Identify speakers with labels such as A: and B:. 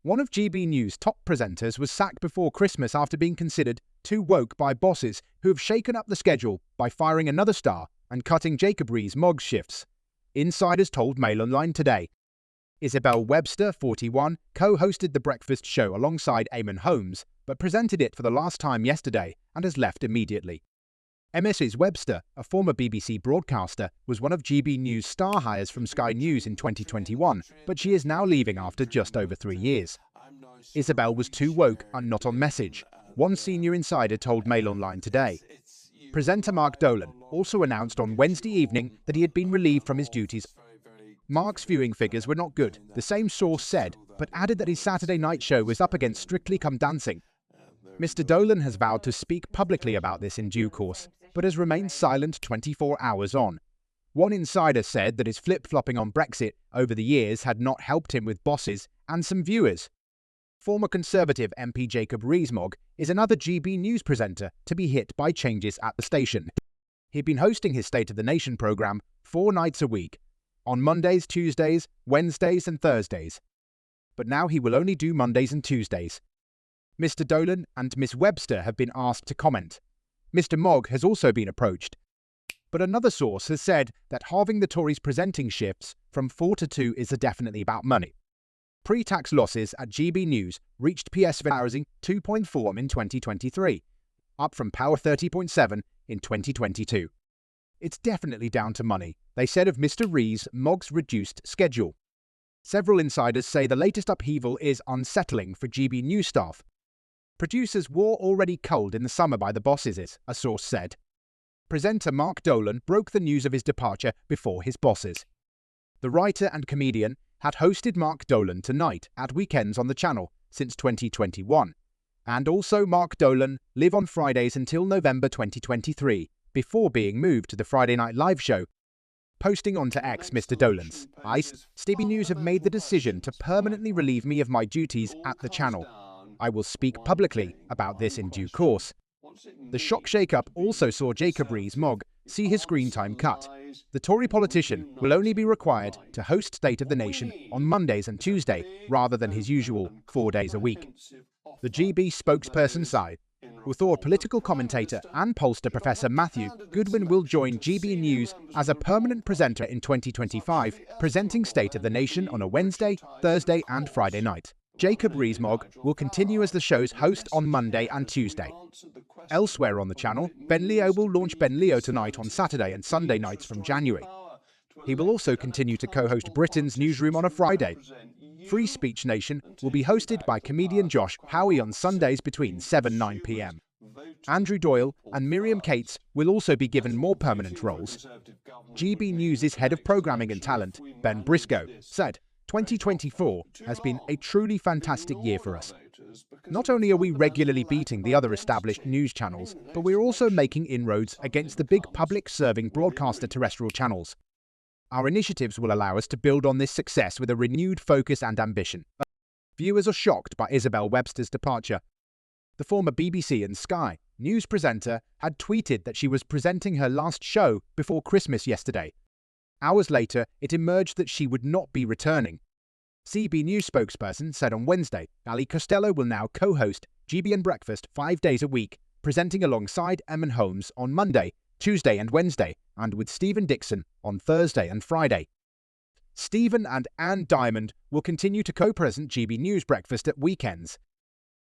A: One of GB News' top presenters was sacked before Christmas after being considered too woke by bosses who have shaken up the schedule by firing another star and cutting Jacob Rees-Mogg's shifts. Insiders told Mail Online today. Isabel, Webster, 41, co-hosted the breakfast show alongside Eamon Holmes, but presented it for the last time yesterday and has left immediately. Mrs. Webster, a former BBC broadcaster, was one of GB News' star hires from Sky News in 2021, but she is now leaving after just over 3 years. Isabel was too woke and not on message, one senior insider told Mail Online today. Presenter Mark Dolan also announced on Wednesday evening that he had been relieved from his duties. Mark's viewing figures were not good, the same source said, but added that his Saturday night show was up against Strictly Come Dancing. Mr. Dolan has vowed to speak publicly about this in due course, but has remained silent 24 hours on. One insider said that his flip-flopping on Brexit over the years had not helped him with bosses and some viewers. Former Conservative MP Jacob Rees-Mogg is another GB News presenter to be hit by changes at the station. He'd been hosting his State of the Nation programme 4 nights a week, on Mondays, Tuesdays, Wednesdays and Thursdays. But now he will only do Mondays and Tuesdays. Mr. Dolan and Miss Webster have been asked to comment. Mr. Mogg has also been approached. But another source has said that halving the Tories' presenting shifts from 4 to 2 is definitely about money. Pre-tax losses at GB News reached PS housing 2.4 in 2023, up from Power 30.7 in 2022. It's definitely down to money, they said of Mr. Rees-Mogg's reduced schedule. Several insiders say the latest upheaval is unsettling for GB News staff. Producers were already culled in the summer by the bosses, a source said. Presenter Mark Dolan broke the news of his departure before his bosses. The writer and comedian had hosted Mark Dolan Tonight at weekends on the channel since 2021, and also Mark Dolan Live on Fridays until November 2023, before being moved to the Friday Night Live show. Posting onto X, Mr. Dolan's, GB News have made the decision to permanently relieve me of my duties at the channel. I will speak publicly about this in due course. The shock shake-up also saw Jacob Rees-Mogg see his screen time cut. The Tory politician will only be required to host State of the Nation on Mondays and Tuesday, rather than his usual 4 days a week. The GB spokesperson said, who thought political commentator and pollster Professor Matthew Goodwin will join GB News as a permanent presenter in 2025, presenting State of the Nation on a Wednesday, Thursday and Friday night. Jacob Rees-Mogg will continue as the show's host on Monday and Tuesday. Elsewhere on the channel, Ben Leo will launch Ben Leo Tonight on Saturday and Sunday nights from January. He will also continue to co-host Britain's Newsroom on a Friday. Free Speech Nation will be hosted by comedian Howie on Sundays between 7-9 p.m. Andrew Doyle and Miriam Cates will also be given more permanent roles. GB News' head of programming and talent, Ben Briscoe, said, 2024 has been a truly fantastic year for us. Not only are we regularly beating the other established news channels, but we're also making inroads against the big public-serving broadcaster terrestrial channels. Our initiatives will allow us to build on this success with a renewed focus and ambition. Viewers are shocked by Isabel Webster's departure. The former BBC and Sky News presenter had tweeted that she was presenting her last show before Christmas yesterday. Hours later, it emerged that she would not be returning. GB News spokesperson said on Wednesday, Ali Costello will now co-host GBN Breakfast 5 days a week, presenting alongside Eamon Holmes on Monday, Tuesday and Wednesday, and with Stephen Dixon on Thursday and Friday. Stephen and Anne Diamond will continue to co-present GB News Breakfast at weekends,